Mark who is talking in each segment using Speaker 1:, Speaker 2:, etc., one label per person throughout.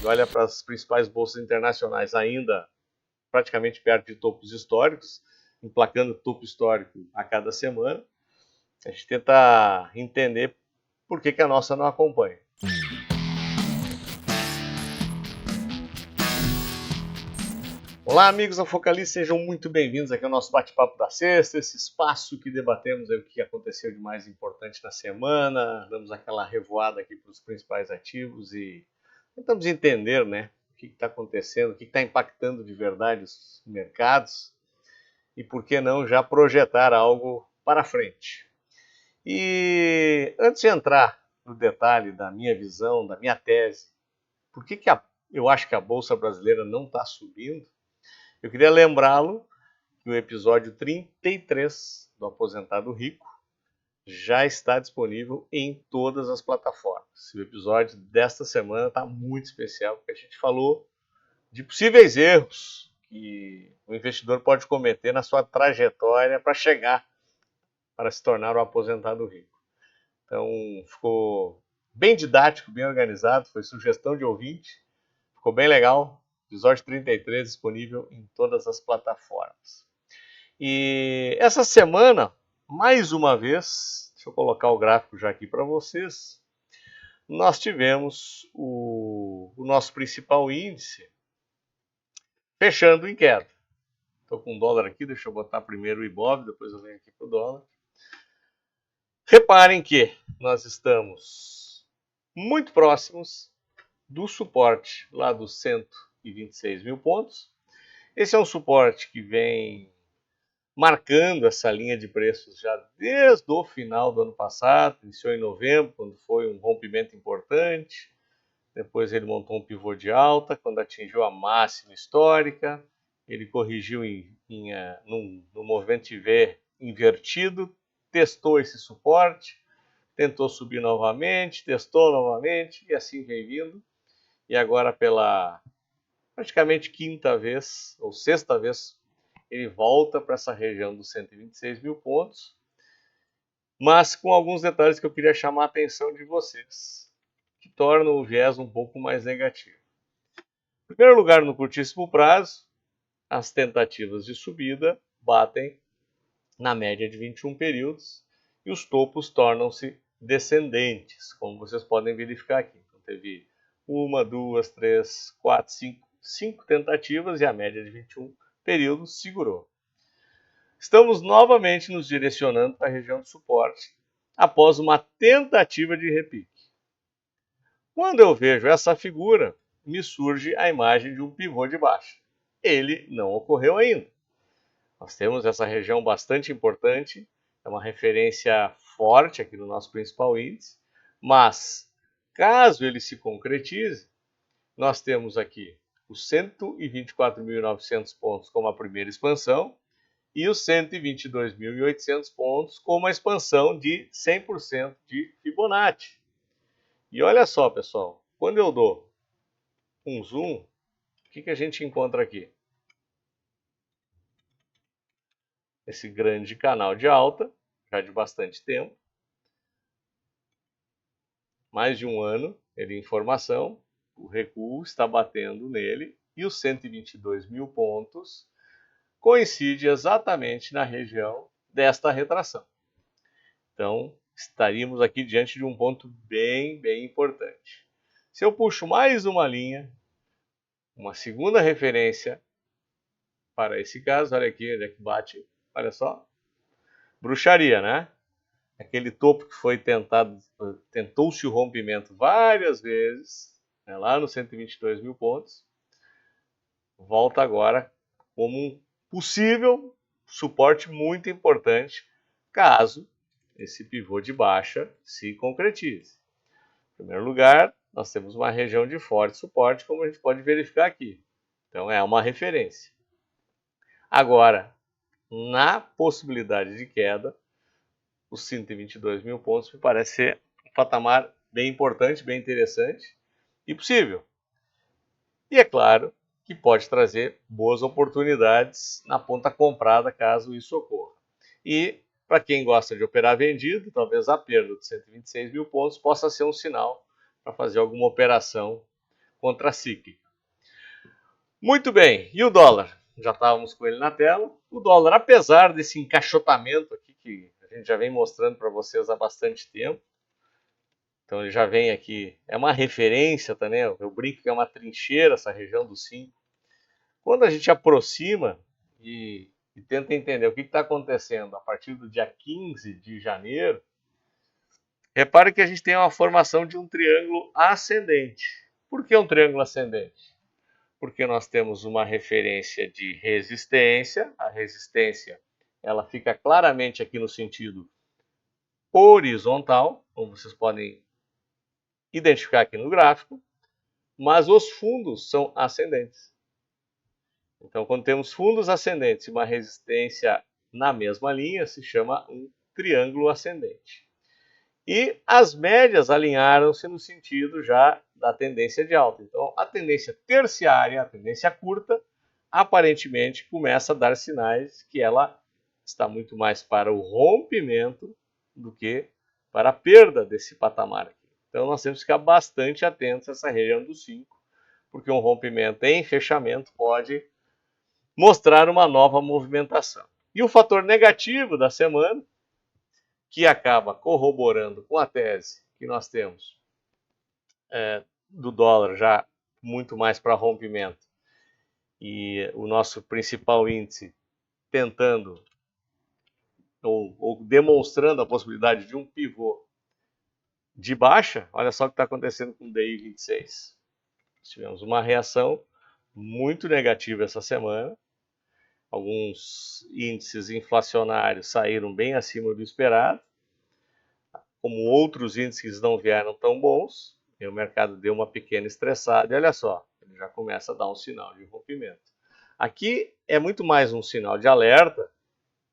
Speaker 1: e olha para as principais bolsas internacionais ainda praticamente perto de topos históricos, emplacando topo histórico a cada semana, a gente tenta entender por que a nossa não acompanha. Olá, amigos da Focalize, sejam muito bem-vindos aqui ao nosso bate-papo da sexta, esse espaço que debatemos o que aconteceu de mais importante na semana, damos aquela revoada aqui para os principais ativos e tentamos entender, né, o que está acontecendo, o que está impactando de verdade os mercados e por que não já projetar algo para frente. E antes de entrar no detalhe da minha visão, da minha tese, por que eu acho que a Bolsa Brasileira não está subindo, eu queria lembrá-lo que o episódio 33 do Aposentado Rico já está disponível em todas as plataformas. O episódio desta semana está muito especial, porque a gente falou de possíveis erros que o investidor pode cometer na sua trajetória para chegar para se tornar um aposentado rico. Então, ficou bem didático, bem organizado, foi sugestão de ouvinte, ficou bem legal. Episódio 33 disponível em todas as plataformas. E essa semana, mais uma vez, deixa eu colocar o gráfico já aqui para vocês, nós tivemos o nosso principal índice fechando em queda. Estou com o dólar aqui, deixa eu botar primeiro o Ibov, depois eu venho aqui para o dólar. Reparem que nós estamos muito próximos do suporte lá dos 126 mil pontos. Esse é um suporte que vem marcando essa linha de preços já desde o final do ano passado, iniciou em novembro, quando foi um rompimento importante, depois ele montou um pivô de alta, quando atingiu a máxima histórica, ele corrigiu no movimento de V invertido, testou esse suporte, tentou subir novamente, testou novamente, e assim vem vindo, e agora pela praticamente quinta vez, ou sexta vez, ele volta para essa região dos 126 mil pontos, mas com alguns detalhes que eu queria chamar a atenção de vocês, que tornam o viés um pouco mais negativo. Em primeiro lugar, no curtíssimo prazo, as tentativas de subida batem na média de 21 períodos e os topos tornam-se descendentes, como vocês podem verificar aqui. Então, teve uma, duas, três, quatro, cinco tentativas e a média de 21 períodos segurou. Estamos novamente nos direcionando para a região de suporte após uma tentativa de repique. Quando eu vejo essa figura, me surge a imagem de um pivô de baixa. Ele não ocorreu ainda. Nós temos essa região bastante importante, é uma referência forte aqui no nosso principal índice, mas caso ele se concretize, nós temos aqui os 124.900 pontos como a primeira expansão e os 122.800 pontos como a expansão de 100% de Fibonacci. E olha só, pessoal, quando eu dou um zoom, o que a gente encontra aqui? Esse grande canal de alta, já de bastante tempo, mais de um ano ele em formação, o recuo está batendo nele e os 122 mil pontos coincide exatamente na região desta retração. Então, estaríamos aqui diante de um ponto bem importante. Se eu puxo mais uma linha, uma segunda referência para esse caso, olha aqui onde é que bate, olha só, bruxaria, né? Aquele topo que foi tentou-se o rompimento várias vezes, né, lá nos 122 mil pontos, volta agora como um possível suporte muito importante, caso esse pivô de baixa se concretize. Em primeiro lugar, nós temos uma região de forte suporte, como a gente pode verificar aqui. Então, é uma referência. Agora, na possibilidade de queda, os 122 mil pontos me parece ser um patamar bem importante, bem interessante e possível. E é claro que pode trazer boas oportunidades na ponta comprada, caso isso ocorra. E para quem gosta de operar vendido, talvez a perda de 126 mil pontos possa ser um sinal para fazer alguma operação contracíclica. Muito bem, e o dólar? Já estávamos com ele na tela. O dólar, apesar desse encaixotamento aqui que a gente já vem mostrando para vocês há bastante tempo, então ele já vem aqui, é uma referência também, eu brinco que é uma trincheira essa região do 5. Quando a gente aproxima e tenta entender o que está acontecendo a partir do dia 15 de janeiro, repare que a gente tem uma formação de um triângulo ascendente. Por que um triângulo ascendente? Porque nós temos uma referência de resistência. A resistência ela fica claramente aqui no sentido horizontal, como vocês podem identificar aqui no gráfico, mas os fundos são ascendentes. Então, quando temos fundos ascendentes e uma resistência na mesma linha, se chama um triângulo ascendente. E as médias alinharam-se no sentido já da tendência de alta. Então, a tendência terciária, a tendência curta, aparentemente começa a dar sinais que ela está muito mais para o rompimento do que para a perda desse patamar aqui. Então, nós temos que ficar bastante atentos a essa região do 5, porque um rompimento em fechamento pode mostrar uma nova movimentação. E o fator negativo da semana, que acaba corroborando com a tese que nós temos do dólar já muito mais para rompimento e o nosso principal índice tentando ou demonstrando a possibilidade de um pivô de baixa. Olha só o que está acontecendo com o DI 26. Tivemos uma reação muito negativa essa semana. Alguns índices inflacionários saíram bem acima do esperado, como outros índices não vieram tão bons, e o mercado deu uma pequena estressada, e olha só, ele já começa a dar um sinal de rompimento. Aqui é muito mais um sinal de alerta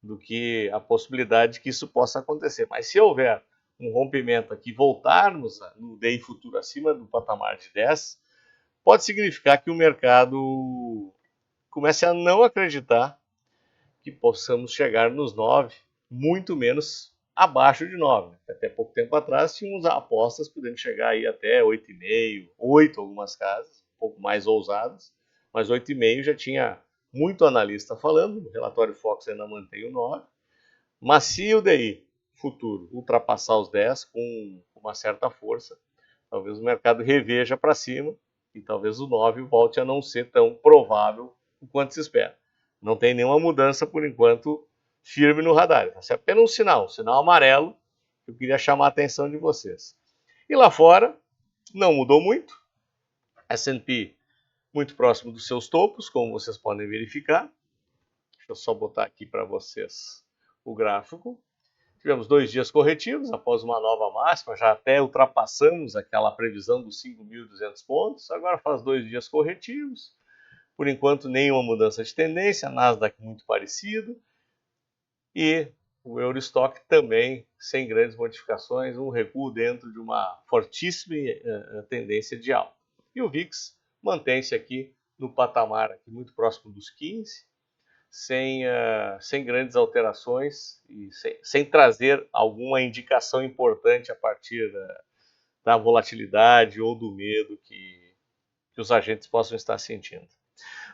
Speaker 1: do que a possibilidade de que isso possa acontecer. Mas se houver um rompimento aqui, voltarmos no DI futuro acima do patamar de 10, pode significar que o mercado comece a não acreditar que possamos chegar nos 9, muito menos abaixo de 9. Até pouco tempo atrás tínhamos apostas podendo chegar aí até 8,5, 8 algumas casas, um pouco mais ousadas, mas 8,5 já tinha muito analista falando, o relatório Fox ainda mantém o 9, mas se o DI futuro ultrapassar os 10 com uma certa força, talvez o mercado reveja para cima e talvez o 9 volte a não ser tão provável quanto se espera. Não tem nenhuma mudança, por enquanto, firme no radar. Isso é apenas um sinal amarelo, que eu queria chamar a atenção de vocês. E lá fora, não mudou muito. S&P muito próximo dos seus topos, como vocês podem verificar. Deixa eu só botar aqui para vocês o gráfico. Tivemos 2 dias corretivos, após uma nova máxima, já até ultrapassamos aquela previsão dos 5.200 pontos. Agora faz 2 dias corretivos. Por enquanto, nenhuma mudança de tendência, Nasdaq muito parecido. E o Eurostock também sem grandes modificações, um recuo dentro de uma fortíssima tendência de alta. E o VIX mantém-se aqui no patamar aqui muito próximo dos 15, sem grandes alterações e sem trazer alguma indicação importante a partir da volatilidade ou do medo que os agentes possam estar sentindo.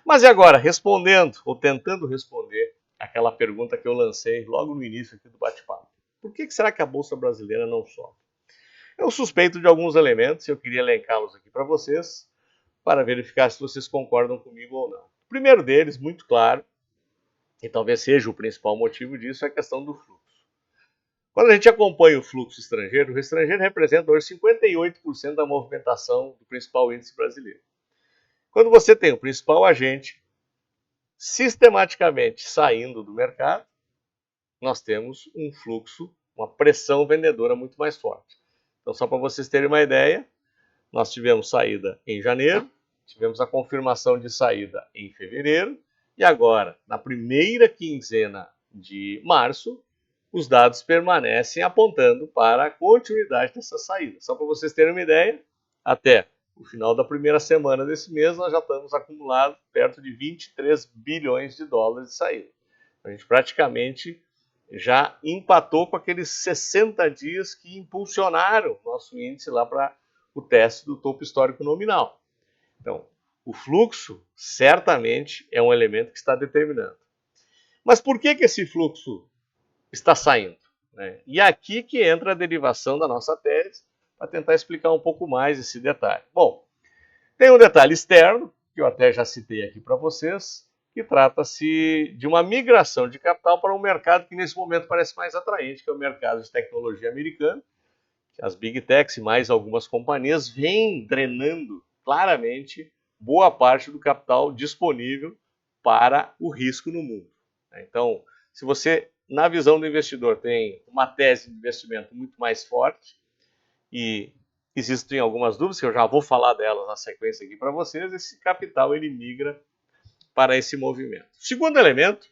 Speaker 1: Mas e agora, respondendo ou tentando responder aquela pergunta que eu lancei logo no início aqui do bate-papo. Por que será que a Bolsa Brasileira não sobe? Eu suspeito de alguns elementos e eu queria elencá-los aqui para vocês, para verificar se vocês concordam comigo ou não. O primeiro deles, muito claro, e talvez seja o principal motivo disso, é a questão do fluxo. Quando a gente acompanha o fluxo estrangeiro, o estrangeiro representa hoje 58% da movimentação do principal índice brasileiro. Quando você tem o principal agente sistematicamente saindo do mercado, nós temos um fluxo, uma pressão vendedora muito mais forte. Então, só para vocês terem uma ideia, nós tivemos saída em janeiro, tivemos a confirmação de saída em fevereiro, e agora, na primeira quinzena de março, os dados permanecem apontando para a continuidade dessa saída. Só para vocês terem uma ideia, até o final da primeira semana desse mês, nós já estamos acumulados perto de 23 bilhões de dólares de saída. A gente praticamente já empatou com aqueles 60 dias que impulsionaram nosso índice lá para o teste do topo histórico nominal. Então, o fluxo certamente é um elemento que está determinando. Mas por que esse fluxo está saindo? Né? E aqui que entra a derivação da nossa tese, para tentar explicar um pouco mais esse detalhe. Bom, tem um detalhe externo, que eu até já citei aqui para vocês, que trata-se de uma migração de capital para um mercado que nesse momento parece mais atraente, que é o mercado de tecnologia americano. As Big Techs e mais algumas companhias vêm drenando claramente boa parte do capital disponível para o risco no mundo. Então, se você, na visão do investidor, tem uma tese de investimento muito mais forte e existem algumas dúvidas, que eu já vou falar delas na sequência aqui para vocês, esse capital ele migra para esse movimento. O segundo elemento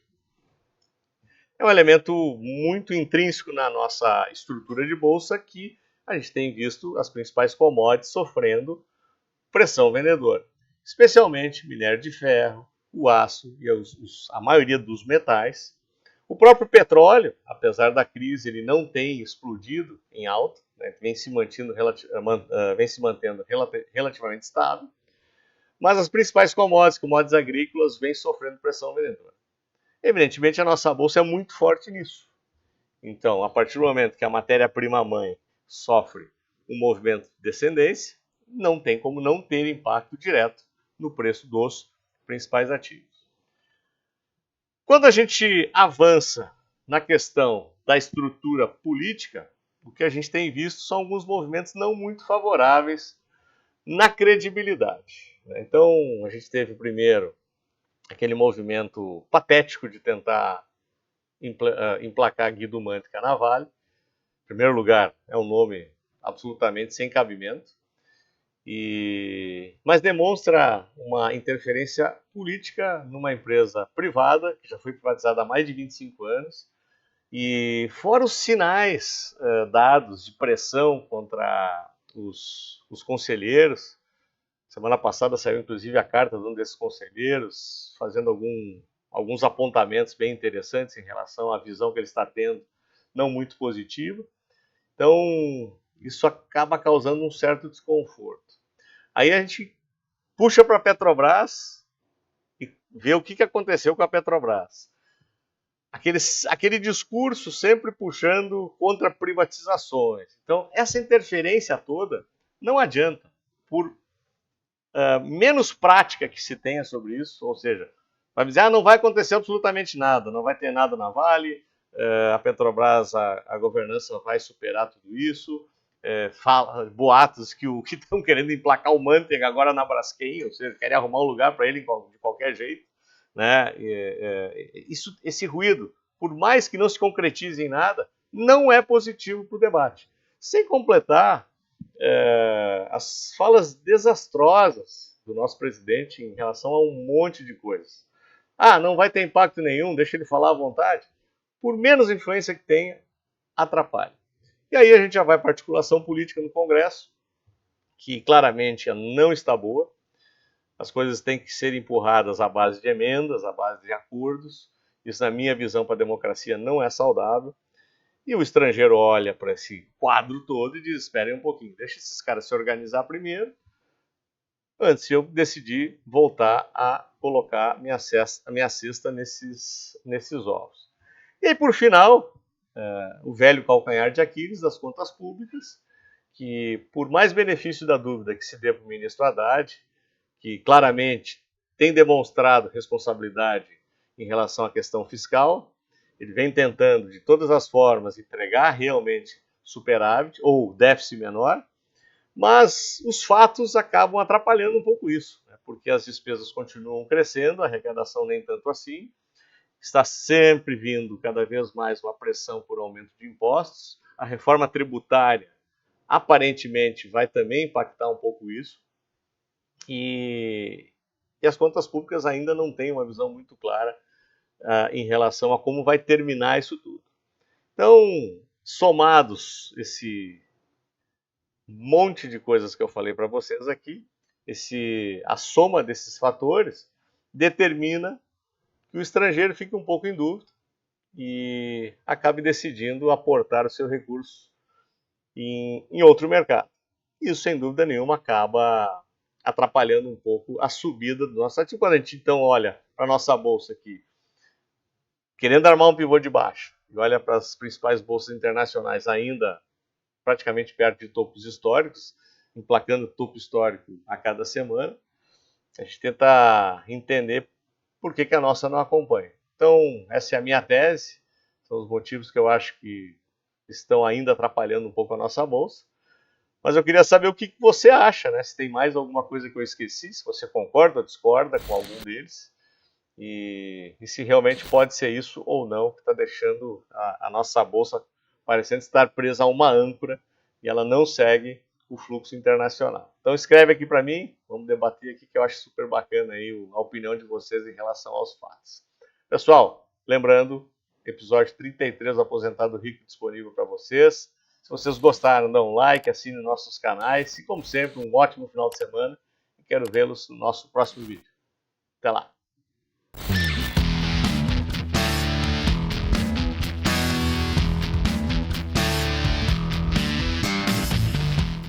Speaker 1: é um elemento muito intrínseco na nossa estrutura de bolsa, que a gente tem visto as principais commodities sofrendo pressão vendedora, especialmente minério de ferro, o aço e a maioria dos metais. O próprio petróleo, apesar da crise, ele não tem explodido em alta, né, vem se mantendo relativamente estável, mas as principais commodities agrícolas, vêm sofrendo pressão vendedora. Evidentemente, a nossa bolsa é muito forte nisso. Então, a partir do momento que a matéria-prima mãe sofre um movimento de descendência, não tem como não ter impacto direto no preço dos principais ativos. Quando a gente avança na questão da estrutura política, o que a gente tem visto são alguns movimentos não muito favoráveis na credibilidade. Então, a gente teve primeiro aquele movimento patético de tentar emplacar Guido Mantega Carnavale. Em primeiro lugar, é um nome absolutamente sem cabimento, mas demonstra uma interferência política numa empresa privada, que já foi privatizada há mais de 25 anos, e fora os sinais dados de pressão contra os conselheiros. Semana passada saiu inclusive a carta de um desses conselheiros, fazendo alguns apontamentos bem interessantes em relação à visão que ele está tendo, não muito positiva. Então, isso acaba causando um certo desconforto. Aí a gente puxa para a Petrobras e vê o que aconteceu com a Petrobras. Aquele discurso sempre puxando contra privatizações. Então, essa interferência toda não adianta. Por menos prática que se tenha sobre isso, ou seja, vai dizer, não vai acontecer absolutamente nada, não vai ter nada na Vale, a Petrobras, a governança vai superar tudo isso, boatos que estão querendo emplacar o Mantega agora na Braskem, ou seja, querem arrumar um lugar para ele de qualquer jeito, né? Esse ruído, por mais que não se concretize em nada, não é positivo para o debate. Sem completar as falas desastrosas do nosso presidente em relação a um monte de coisas. Não vai ter impacto nenhum, deixa ele falar à vontade. Por menos influência que tenha, atrapalha. E aí a gente já vai para a articulação política no Congresso, que claramente não está boa. As coisas têm que ser empurradas à base de emendas, à base de acordos. Isso, na minha visão, para a democracia não é saudável. E o estrangeiro olha para esse quadro todo e diz, esperem um pouquinho, deixa esses caras se organizar primeiro, antes de eu decidir voltar a colocar a minha cesta nesses ovos. E aí, por final, o velho calcanhar de Aquiles das contas públicas, que por mais benefício da dúvida que se dê para o ministro Haddad, que claramente tem demonstrado responsabilidade em relação à questão fiscal, ele vem tentando de todas as formas entregar realmente superávit ou déficit menor, mas os fatos acabam atrapalhando um pouco isso, né? Porque as despesas continuam crescendo, a arrecadação nem tanto assim, está sempre vindo cada vez mais uma pressão por aumento de impostos, a reforma tributária aparentemente vai também impactar um pouco isso, e as contas públicas ainda não têm uma visão muito clara em relação a como vai terminar isso tudo. Então, somados esse monte de coisas que eu falei para vocês aqui, a soma desses fatores determina que o estrangeiro fique um pouco em dúvida e acabe decidindo aportar o seu recurso em outro mercado. Isso, sem dúvida nenhuma, acaba atrapalhando um pouco a subida do nosso ativo. Quando a gente então olha para a nossa bolsa aqui, querendo armar um pivô de baixo, e olha para as principais bolsas internacionais ainda praticamente perto de topos históricos, emplacando topo histórico a cada semana, a gente tenta entender por que a nossa não acompanha. Então, essa é a minha tese, são os motivos que eu acho que estão ainda atrapalhando um pouco a nossa bolsa. Mas eu queria saber o que você acha, né? Se tem mais alguma coisa que eu esqueci, se você concorda ou discorda com algum deles, e se realmente pode ser isso ou não que está deixando a nossa bolsa parecendo estar presa a uma âncora e ela não segue o fluxo internacional. Então escreve aqui para mim, vamos debater aqui que eu acho super bacana aí a opinião de vocês em relação aos fatos. Pessoal, lembrando, episódio 33 do Aposentado Rico disponível para vocês. Se vocês gostaram, dá um like, assine nossos canais e como sempre, um ótimo final de semana e quero vê-los no nosso próximo vídeo. Até lá!